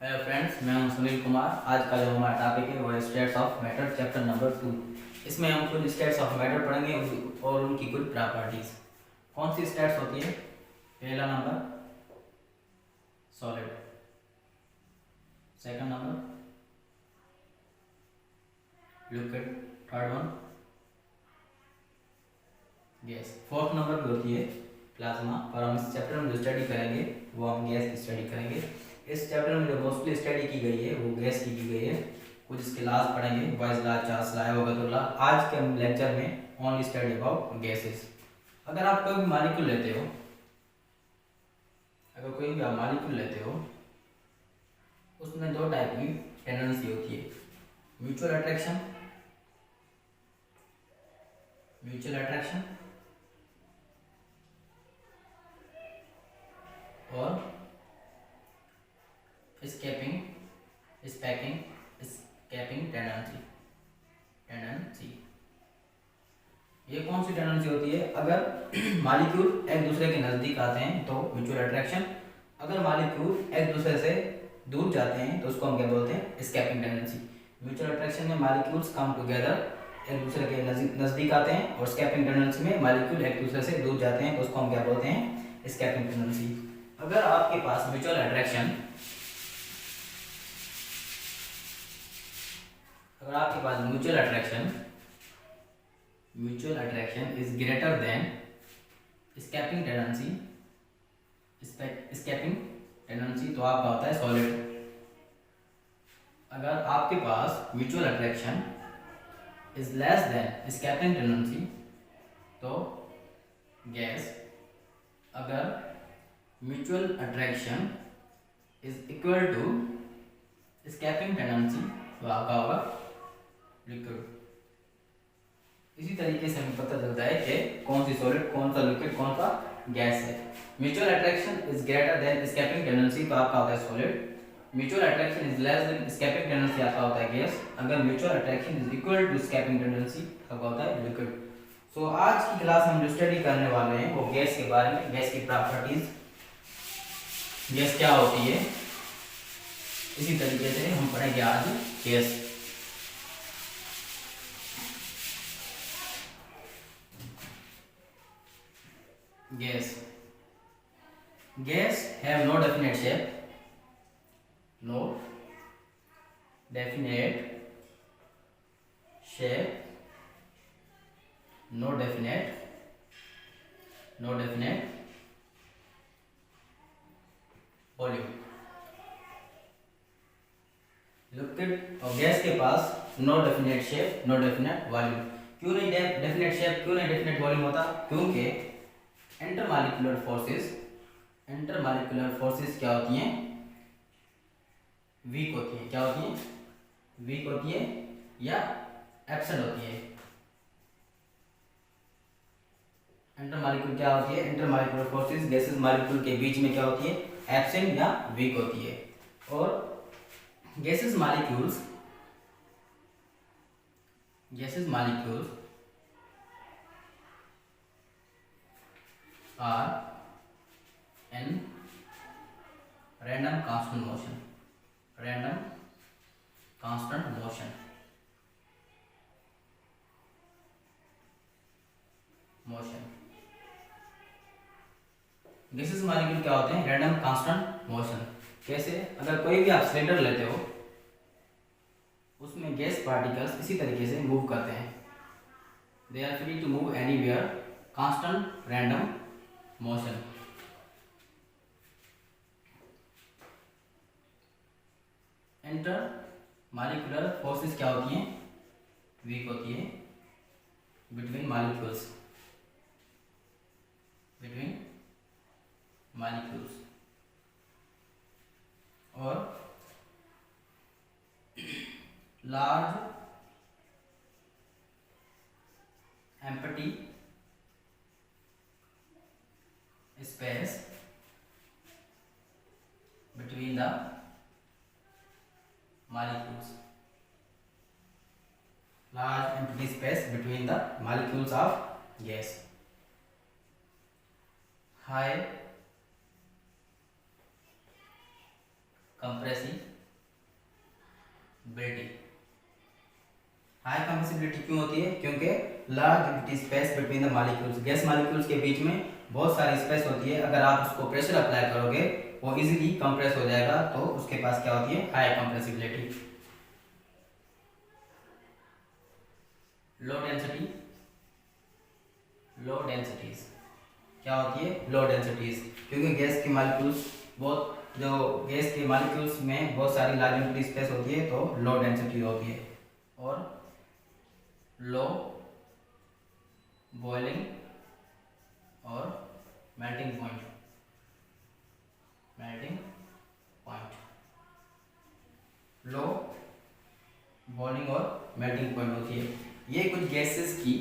Hello friends, मैं हूं सुनील कुमार। आज का जो हमारा टॉपिक है वो है states of matter, chapter number 2। इसमें हम कुछ स्टेट्स ऑफ मैटर पढ़ेंगे और उनकी कुछ प्रॉपर्टीज। कौन सी स्टेट्स होती है? पहला number solid, second number liquid, third one gas, fourth number पे होती है प्लाज्मा। और हम इस चैप्टर में जो स्टडी करेंगे वो हम गैस की स्टडी करेंगे। इस चैप्टर में जो मोस्टली स्टडी की गई है वो गैस की गई है। कुछ इसके लास्ट पढ़ेंगे, बॉयज ला, चार्ल्स ला, होगा तो ला। आज के हम लेक्चर में ओनली स्टडी अबाउट गैसेस। अगर आप कोई भी मॉलिक्यूल लेते हो, उसमें दो टाइप की टेंडेंसी होती है, म्यूचुअल अट्रैक्शन और स्कैपिंग टेंडेंसी। ये कौन सी टेंडेंसी होती है? अगर मॉलिक्यूल एक दूसरे के नजदीक आते हैं तो म्यूचुअल अट्रैक्शन, अगर मॉलिक्यूल एक दूसरे से दूर जाते हैं तो उसको हम क्या बोलते हैं? Escaping tendency. म्यूचुअल अट्रैक्शन में मॉलिक्यूल्स कम टुगेदर, एक दूसरे के नजदीक आते हैं, और स्कैपिंग टेंडेंसी में मॉलिक्यूल एक दूसरे से दूर जाते हैं तो उसको हम क्या बोलते हैं? Escaping tendency. अगर आपके पास mutual attraction is greater than escaping tendency तो आपका होता है सॉलिड। अगर आपके पास mutual attraction is less than escaping tendency तो गैस। अगर mutual attraction is equal to escaping tendency तो आपका होगा लिक्विड। इसी तरीके से हमें पता चलता है कि कौन सी सॉलिड, कौन सा लिक्विड, कौन सा गैस है। Mutual attraction is greater than escaping tendency तो आपका होता है solid. Mutual attraction is less than escaping tendency आपका होता है गैस। अगर mutual attraction is equal to escaping tendency आपका होता है लिक्विड। सो आज की क्लास हम जो स्टडी करने वाले हैं वो गैस के बारे में, गैस की प्रॉपर्टीज, गैस क्या होती है, इसी तरीके से हम पढ़ेंगे आज gas. Gas have no definite shape, no definite volume. Liquid और गैस के पास no definite shape, no definite volume. क्यों नहीं डेफिनेट शेप, क्यों नहीं डेफिनेट वॉल्यूम होता? क्योंकि इंटरमॉलिक्यूलर फोर्सेस क्या होती हैं? वीक होती है। क्या होती है? वीक होती है या एब्सेंट होती है। इंटरमॉलिक्यूलर क्या होती है? इंटरमॉलिक्यूलर फोर्सेस गैसेस मॉलिक्यूल के बीच में क्या होती है? एब्सेंट या वीक होती है। और gases molecules are in random constant motion, gases molecule क्या होते हैं? Random constant motion. कैसे? अगर कोई भी आप सिलेंडर लेते हो उसमें गैस पार्टिकल्स इसी तरीके से मूव करते हैं। They are free to move anywhere, constant random motion. Inter molecular forces क्या होती हैं? वीक होती है बिटवीन मॉलिक्यूल्स और large empty space between the molecules, large empty space between the molecules of gas, high compressive compressibility क्यों होती है? क्योंकि large empty space between the molecules, gas molecules के बीच में बहुत सारी स्पेस होती है। अगर आप उसको प्रेशर अप्लाई करोगे वो इजीली कंप्रेस हो जाएगा, तो उसके पास क्या होती है? High compressibility. लो डेंसिटी, लो डेंसिटीज क्या होती है? लो डेंसिटीज, क्योंकि गैस के मॉलिक्यूल्स गैस के मॉलिक्यूल्स में बहुत सारी लार्ज एम्प्टी स्पेस होती है, तो लो डेंसिटी होती है। और लो बॉइलिंग और मेल्टिंग पॉइंट, लो बॉइलिंग और मेल्टिंग पॉइंट होती है। ये कुछ गैसेस की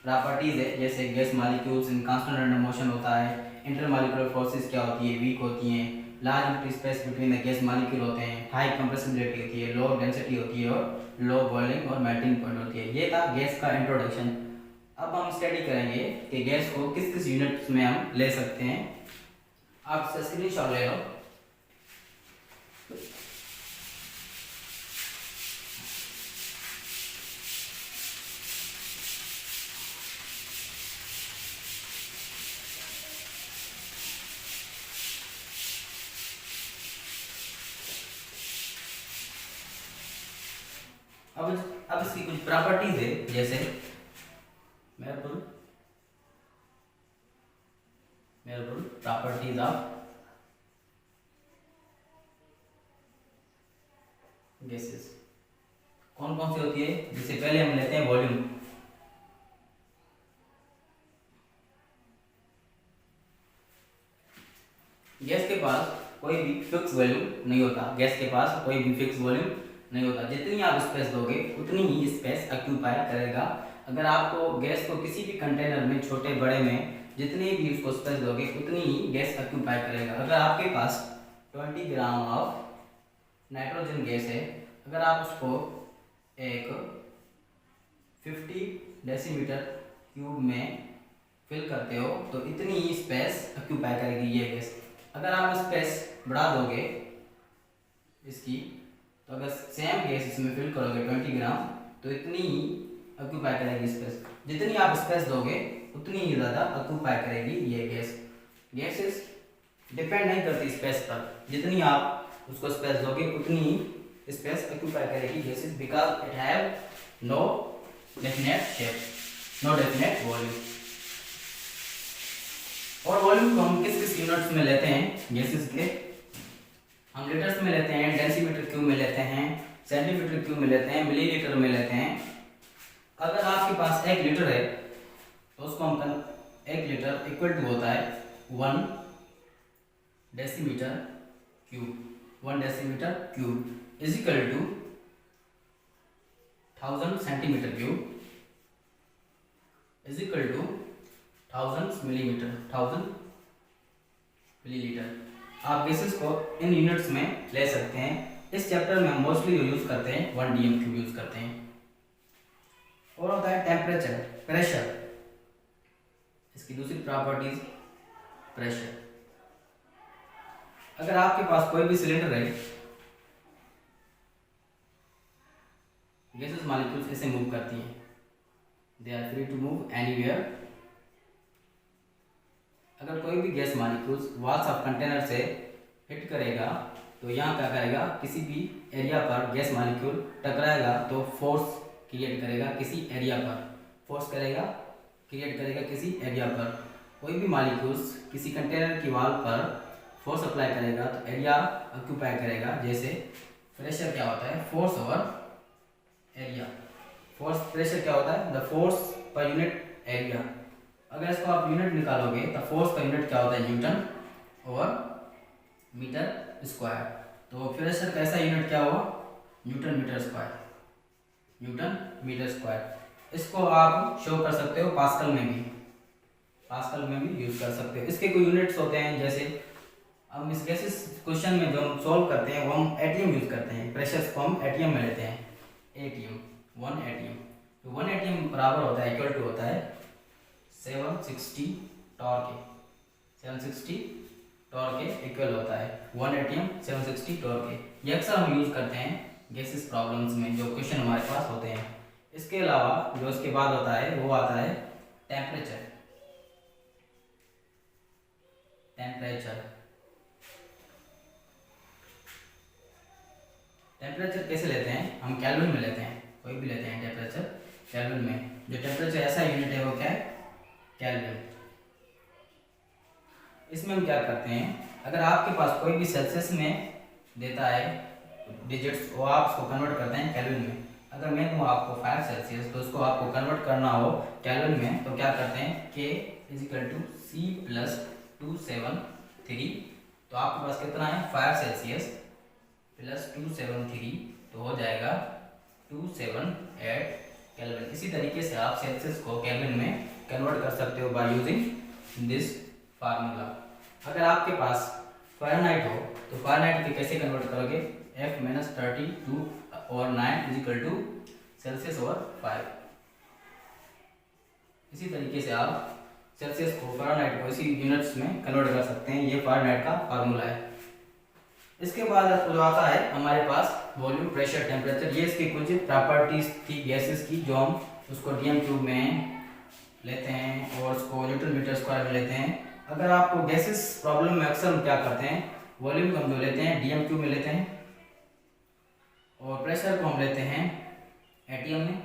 प्रॉपर्टीज है, जैसे gas molecules in constant random motion होता है, इंटरमॉलिक्यूलर फोर्सेस क्या होती है? वीक होती हैं, large empty space between the gas molecule होते हैं, हाई कंप्रेसिबिलिटी होती है, लो डेंसिटी होती है और लो बॉइलिंग और मेल्टिंग पॉइंट होती है। ये था गैस का इंट्रोडक्शन। अब हम स्टडी करेंगे कि गैस को किस किस यूनिट्स में हम ले सकते हैं। आप स्क्रीनशॉट ले लो। अब इसकी कुछ प्रॉपर्टीज है, जैसे मेरेबल प्रॉपर्टीज ऑफ गैसेस कौन कौन सी होती है? जैसे पहले हम लेते हैं वॉल्यूम। गैस के पास कोई भी फिक्स वॉल्यूम नहीं होता, गैस के पास कोई भी फिक्स वॉल्यूम नहीं होता। जितनी आप स्पेस दोगे उतनी ही स्पेस ऑक्यूपाई करेगा। अगर आपको गैस को किसी भी कंटेनर में, छोटे बड़े में, जितनी भी उसको स्पेस दोगे उतनी ही गैस ऑक्यूपाई करेगा। अगर आपके पास 20 ग्राम ऑफ नाइट्रोजन गैस है, अगर आप उसको एक 50 डेसीमीटर क्यूब में फिल करते हो तो इतनी ही स्पेस ऑक्यूपाई करेगी ये गैस। अगर आप स्पेस बढ़ा दोगे इसकी, तो अगर सेम गैस इसमें फिल करोगे 20 ग्राम, तो इतनी ही ऑक्यूपाई करेगी स्पेस। जितनी आप स्पेस दोगे उतनी ही ज़्यादा ऑक्यूपाई करेगी ये गैस। गैसेस डिपेंड नहीं करती स्पेस पर, जितनी आप उसको स्पेस दोगे उतनी ही स्पेस ऑक्यूपाई करेगी gases, because it have no definite shape, no definite volume. और वॉल्यूम को हम किस किस यूनिट्स में लेते हैं गैसेस के? हम लीटर्स में लेते हैं, डेसीमीटर क्यूब में लेते हैं, सेंटीमीटर क्यूब में लेते हैं, मिलीलीटर में लेते हैं। अगर आपके पास 1 लीटर है तो उसको हम 1 लीटर इक्वल टू होता है 1 decimetre cube. 1 decimetre cube is equal to 1000 centimetre cube is equal to 1000 millimetre, 1000 millilitre. आप गैसेस को इन यूनिट्स में ले सकते हैं। इस चैप्टर में हम मोस्टली जो यूज करते हैं 1 dm क्यूब यूज करते हैं। और होता है टेम्परेचर, प्रेशर। इसकी दूसरी प्रॉपर्टीज प्रेशर। अगर आपके पास कोई भी सिलेंडर है, गैसेस मॉलिक्यूल्स ऐसे मूव करती हैं, they are free to move anywhere. अगर कोई भी gas molecules walls of container से हिट करेगा तो यहाँ क्या करेगा? किसी भी एरिया पर गैस मॉलिक्यूल टकराएगा तो फोर्स क्रिएट करेगा किसी एरिया पर, फोर्स करेगा क्रिएट करेगा किसी एरिया पर। कोई भी मॉलिक्यूल्स किसी कंटेनर की वॉल पर फोर्स अप्लाई करेगा तो एरिया ऑक्यूपाई करेगा। जैसे प्रेशर क्या होता है? Force over area. Force, pressure क्या होता है? The force per unit area. अगर इसको आप यूनिट निकालोगे तो फोर्स का यूनिट क्या होता है? Newton over metre square. तो प्रेशर का ऐसा यूनिट क्या हुआ? Newton metre square, newton metre square. इसको आप शो कर सकते हो पास्कल में भी, पास्कल में भी यूज कर सकते हो। इसके कोई यूनिट्स होते हैं, जैसे हम इस गैसेस क्वेश्चन में जो हम सॉल्व करते हैं वो हम एटीएम यूज करते हैं। प्रेशर को हम एटीएम में लेते हैं, एटीएम, 1 एटीएम। तो 1 एटीएम बराबर होता है, इक्वल टू होता है 760 टॉर्क के, 760 टॉर्क के इक्वल होता है 1 एटीएम 760 टॉर्क के। ये अक्सर हम यूज करते हैं गैसेस प्रॉब्लम्स में, जो क्वेश्चन हमारे पास होते हैं। इसके अलावा जो इसके बाद होता है वो आता है टेम्परेचर। टेम्परेचर कैसे लेते हैं, हम केल्विन में लेते हैं, कोई भी लेते हैं टेम्परेचर केल्विन में। जो टेम्परेचर ऐसा यूनिट है वो क्या है, केल्विन। इसमें हम क्या करते हैं, अगर आपके पास कोई भी सेल्सियस में देता है डिजिट्स, वो आप उसको कन्वर्ट करते हैं केल्विन में। अगर मैं दूँ आपको 5 सेल्सियस, तो उसको आपको कन्वर्ट करना हो केल्विन में, तो क्या करते हैं, K = C + 273। तो आपके पास कितना है, 5 सेल्सियस + 273, तो हो जाएगा 278 केल्विन। इसी तरीके से आप सेल्सियस को केल्विन में कन्वर्ट कर सकते हो बाय यूजिंग दिस फार्मूला। अगर आपके पास फ़ारेनहाइट हो तो फ़ारेनहाइट के कैसे कन्वर्ट करोगे, F - 32 और 9 = सेल्सियस और 5। इसी तरीके से आप सेल्सियस को फ़ारेनहाइट को इसी यूनिट्स में कन्वर्ट कर सकते हैं। ये फ़ारेनहाइट का फार्मूला है। इसके बाद जो आता है हमारे पास वॉल्यूम, प्रेशर, टेम्परेचर। ये इसकी कुछ प्रॉपर्टीज थी गैसेस की, जो हम उसको DM³ में लेते हैं और उसको Nm²² में लेते हैं। अगर आपको गैसेस प्रॉब्लम में अक्सर हम क्या करते हैं, वॉल्यूम को हम जो लेते हैं DM³ में लेते हैं, और प्रेशर को हम लेते हैं ATM में,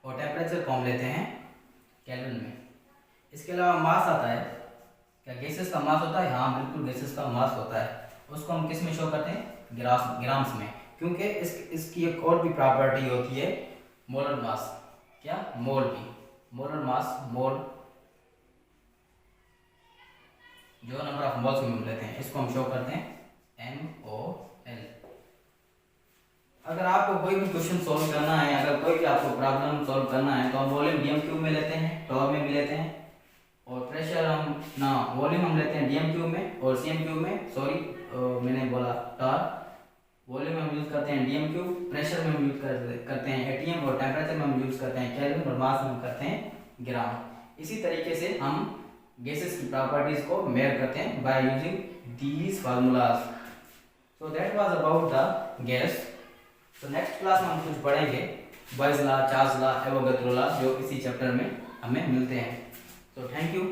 और टेम्परेचर को हम लेते हैं केल्विन में। इसके अलावा मास आता है। क्या गैसेस का मास होता है, हाँ बिल्कुल गैसेस का मास होता है। उसको हम किस में शो करते हैं, ग्राम्स में, क्योंकि इसकी एक और भी प्रॉपर्टी होती है मोलर मास। क्या, मोल भी, मोलर मास, मोल जो नंबर ऑफ मोल्स में हम लेते हैं, इसको हम शो करते हैं MOL। अगर आपको कोई भी क्वेश्चन सॉल्व करना है, अगर कोई भी आपको प्रॉब्लम सॉल्व करना है, तो हम वॉल्यूम DM³ में लेते हैं, टॉर में भी लेते हैं, और प्रेशर हम ना वॉल्यूम हम लेते हैं DM³ में और CM³ में, सॉरी मैंने बोला टॉर। वॉल्यूम हम यूज़ करते हैं DM³, प्रेशर में हम यूज़ करते हैं ATM, और टेम्परेचर में हम यूज़ करते हैं केल्विन, और मास में हम करते हैं ग्राम। इसी तरीके से हम गैसेस की प्रॉपर्टीज को मेजर करते हैं by using these formulas. So that was about the gas. तो नेक्स्ट क्लास में हम कुछ पढ़ेंगे boys law, Charles law, Avogadro law, जो इसी चैप्टर में हमें मिलते हैं। तो थैंक यू।